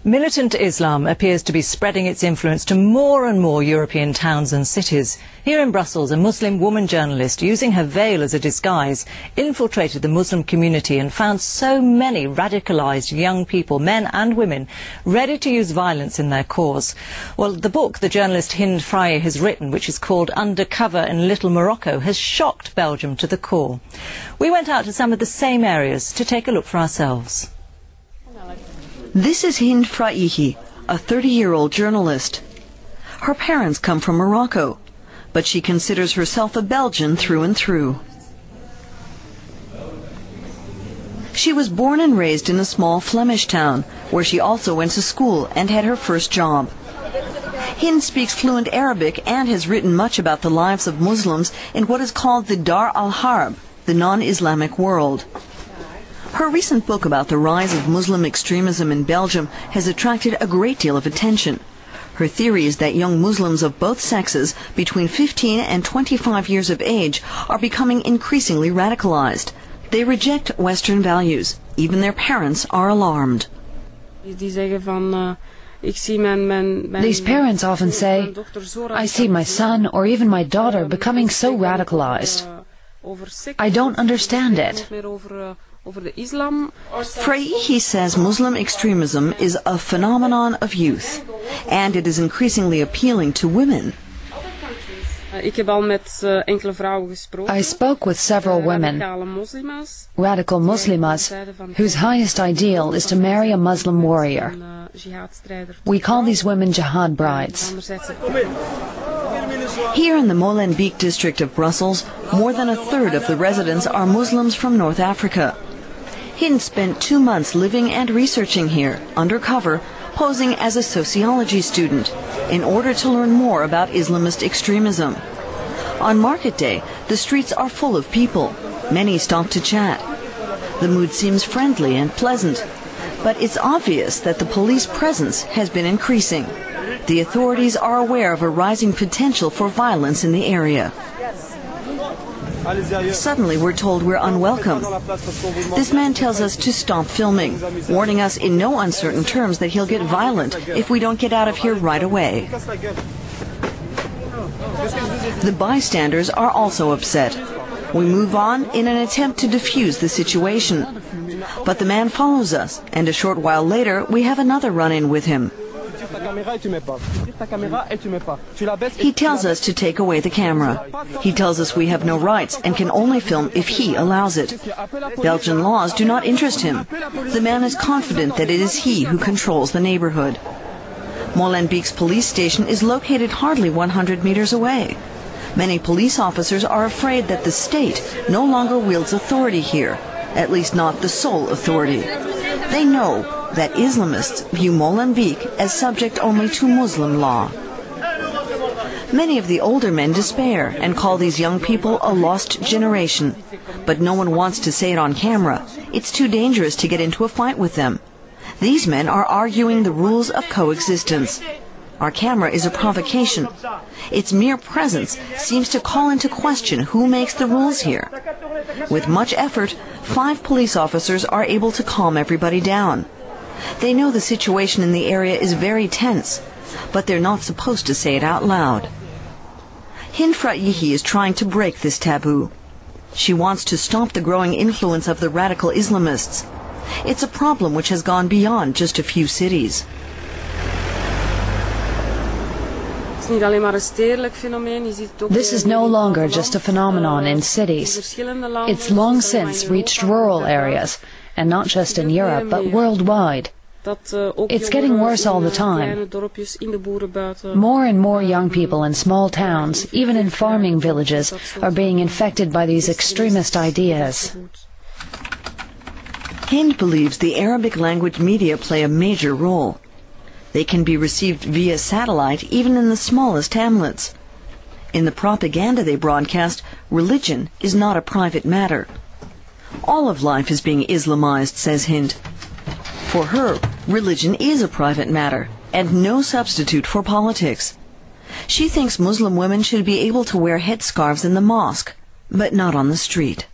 Militant Islam appears to be spreading its influence to more and more European towns and cities. Here in Brussels, a Muslim woman journalist, using her veil as a disguise, infiltrated the Muslim community and found so many radicalised young people, men and women, ready to use violence in their cause. Well, the book the journalist Hind Fraye has written, which is called Undercover in Little Morocco, has shocked Belgium to the core. We went out to some of the same areas to take a look for ourselves. This is Hind Fraye, a 30-year-old journalist. Her parents come from Morocco, but she considers herself a Belgian through and through. She was born and raised in a small Flemish town, where she also went to school and had her first job. Hind speaks fluent Arabic and has written much about the lives of Muslims in what is called the Dar al-Harb, the non-Islamic world. Her recent book about the rise of Muslim extremism in Belgium has attracted a great deal of attention. Her theory is that young Muslims of both sexes, between 15 and 25 years of age, are becoming increasingly radicalized. They reject Western values. Even their parents are alarmed. These parents often say, "I see my son or even my daughter becoming so radicalized. I don't understand it." Fraye says Muslim extremism is a phenomenon of youth, and it is increasingly appealing to women. I spoke with several women, radical Muslimas, whose highest ideal is to marry a Muslim warrior. We call these women jihad brides. Here in the Molenbeek district of Brussels, more than a third of the residents are Muslims from North Africa. Hind spent 2 months living and researching here, undercover, posing as a sociology student, in order to learn more about Islamist extremism. On market day, the streets are full of people. Many stop to chat. The mood seems friendly and pleasant, but it's obvious that the police presence has been increasing. The authorities are aware of a rising potential for violence in the area. Suddenly we're told we're unwelcome. This man tells us to stop filming, warning us in no uncertain terms that he'll get violent if we don't get out of here right away. The bystanders are also upset. We move on in an attempt to defuse the situation. But the man follows us, and a short while later we have another run-in with him. He tells us to take away the camera. He tells us we have no rights and can only film if he allows it. Belgian laws do not interest him. The man is confident that it is he who controls the neighborhood. Molenbeek's police station is located hardly 100 meters away. Many police officers are afraid that the state no longer wields authority here, at least not the sole authority. They know that Islamists view Molenbeek as subject only to Muslim law. Many of the older men despair and call these young people a lost generation. But no one wants to say it on camera. It's too dangerous to get into a fight with them. These men are arguing the rules of coexistence. Our camera is a provocation. Its mere presence seems to call into question who makes the rules here. With much effort, 5 police officers are able to calm everybody down. They know the situation in the area is very tense, but they're not supposed to say it out loud. Hind Fraye is trying to break this taboo. She wants to stop the growing influence of the radical Islamists. It's a problem which has gone beyond just a few cities. This is no longer just a phenomenon in cities. It's long since reached rural areas, and not just in Europe, but worldwide. It's getting worse all the time. More and more young people in small towns, even in farming villages, are being infected by these extremist ideas. Hind believes the Arabic language media play a major role. They can be received via satellite even in the smallest hamlets. In the propaganda they broadcast, religion is not a private matter. All of life is being Islamized, says Hind. For her, religion is a private matter and no substitute for politics. She thinks Muslim women should be able to wear headscarves in the mosque, but not on the street.